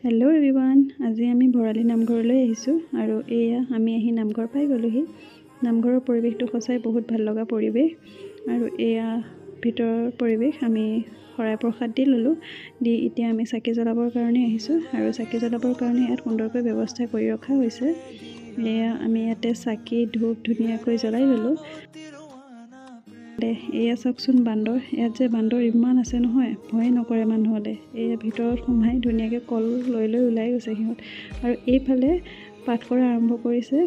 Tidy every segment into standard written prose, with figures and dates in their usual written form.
Hello' everyone, আজি আমি ভৰালী নামঘৰলৈ আহিছোঁ আৰু এয়া আমি আহি নামঘৰ পাই গ'লোহি। নামঘৰৰ পৰিৱেশটো সঁচাই বহুত ভাল লগা পৰিৱেশ আৰু এয়া ভিতৰৰ পৰিৱেশ। আমি শৰাই প্ৰসাদ দি ল'লোঁ, দি এতিয়া আমি চাকি জ্বলাবৰ কাৰণে আহিছোঁ আৰু চাকি জ্বলাবৰ কাৰণে ইয়াত সুন্দৰকৈ ব্যৱস্থা কৰি ৰখা হৈছে। এয়া আমি ইয়াতে চাকি ধূপ ধুনীয়াকৈ জ্বলাই ল'লোঁ। এয়া চাওকচোন বান্দৰ, ইয়াত যে বান্দৰ ইমান আছে নহয়, ভয়ে নকৰে মানুহলে। এয়া ভিতৰত সোমাই ধুনীয়াকৈ কল লৈ ওলাই গৈছে সিহঁত। আৰু এইফালে পাঠ কৰা আৰম্ভ কৰিছে,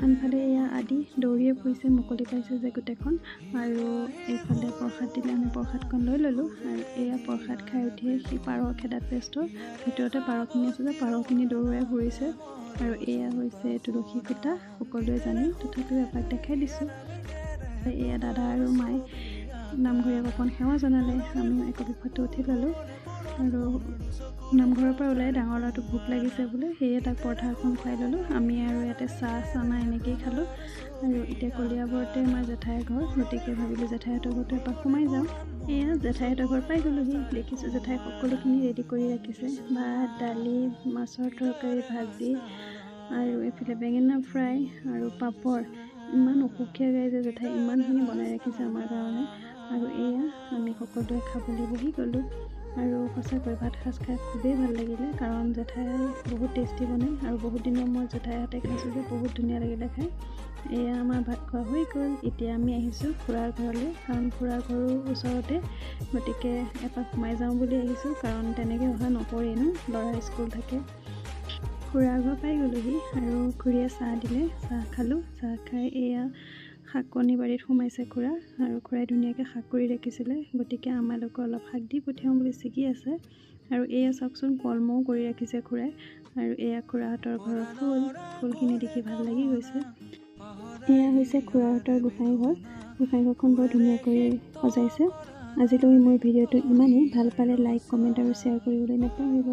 আনফালে এয়া আদি দৌৰিয়ে ফুৰিছে, মুকলি পাইছে যে গোটেইখন। আৰু এইফালে প্ৰসাদ দিলে, আমি প্ৰসাদখন লৈ ল'লোঁ আৰু এয়া প্ৰসাদ খাই উঠিয়ে সি পাৰ খেদাত ব্যস্ত। ভিতৰতে পাৰখিনি আছে যে পাৰখিনি দৌৰাই ফুৰিছে। আৰু এয়া হৈছে তুলসী খুঁটা, সকলোৱে জানে, তথাপিও এপাক দেখাই দিছোঁ। এয়া দাদা আৰু মায়ে নামঘৰীয়াক অকণ সেৱা জনালে, আমি একপি ফটো উঠি ল'লোঁ। আৰু নামঘৰৰ পৰা ওলাই ডাঙৰ ল'ৰাটো ভোক লাগিছে বোলে, সেয়ে তাক পৰঠা এখন খুৱাই ল'লোঁ। আমি আৰু ইয়াতে চাহ চানা এনেকৈয়ে খালোঁ। আৰু এতিয়া কলিয়াবৰতে আমাৰ জেঠাইৰ ঘৰ, গতিকে ভাবিলোঁ জেঠাইহঁতৰ ঘৰতো এপাক সোমাই যাওঁ। এয়া জেঠাইহঁতৰ ঘৰ পাই গ'লোহি। দেখিছোঁ জেঠাই সকলোখিনি ৰেডি কৰি ৰাখিছে, ভাত, দালি, মাছৰ তৰকাৰী, ভাজি আৰু এইফালে বেঙেনা ফ্ৰাই আৰু পাপৰ। ইমান অসুখীয়া গাই যে জেঠাই ইমানখিনি বনাই ৰাখিছে আমাৰ কাৰণে। আৰু এয়া আমি সকলোৱে খাবলৈ বহি গ'লোঁ। আৰু সঁচাকৈ ভাত সাজ খাই খুবেই ভাল লাগিলে, কাৰণ জেঠাই বহুত টেষ্টি বনায় আৰু বহুত দিনৰ মূৰত জেঠাই হাতে খাইছোঁ যে বহুত ধুনীয়া লাগিলে খাই। এয়া আমাৰ ভাত খোৱা হৈ গ'ল। এতিয়া আমি আহিছোঁ খুৰাৰ ঘৰলৈ, কাৰণ খুৰাৰ ঘৰো ওচৰতে, গতিকে এপাক সোমাই যাওঁ বুলি আহিছোঁ, কাৰণ তেনেকৈ অহা নপৰেই ন, ল'ৰাৰ স্কুল থাকে। খুৰাৰ ঘৰ পাই গ'লোহি আৰু খুৰীয়ে চাহ দিলে, চাহ খালোঁ। চাহ খাই এয়া শাকনি বাৰীত সোমাইছে খুৰা, আৰু খুৰাই ধুনীয়াকৈ শাক কৰি ৰাখিছিলে, গতিকে আমালৈকে অলপ শাক দি পঠিয়াওঁ বুলি ছিগি আছে। আৰু এয়া চাওকচোন কলমৌ কৰি ৰাখিছে খুৰাই। আৰু এয়া খুৰাহঁতৰ ঘৰৰ ফুলখিনি দেখি ভাল লাগি গৈছে। এয়া হৈছে খুৰাহঁতৰ গোসাঁই ঘৰ। গোসাঁই ঘৰখন বৰ ধুনীয়াকৈ সজাইছে। আজিলৈ মোৰ ভিডিঅ'টো ইমানেই। ভাল পালে লাইক, কমেণ্ট আৰু শ্বেয়াৰ কৰিবলৈ নাপাহৰিব।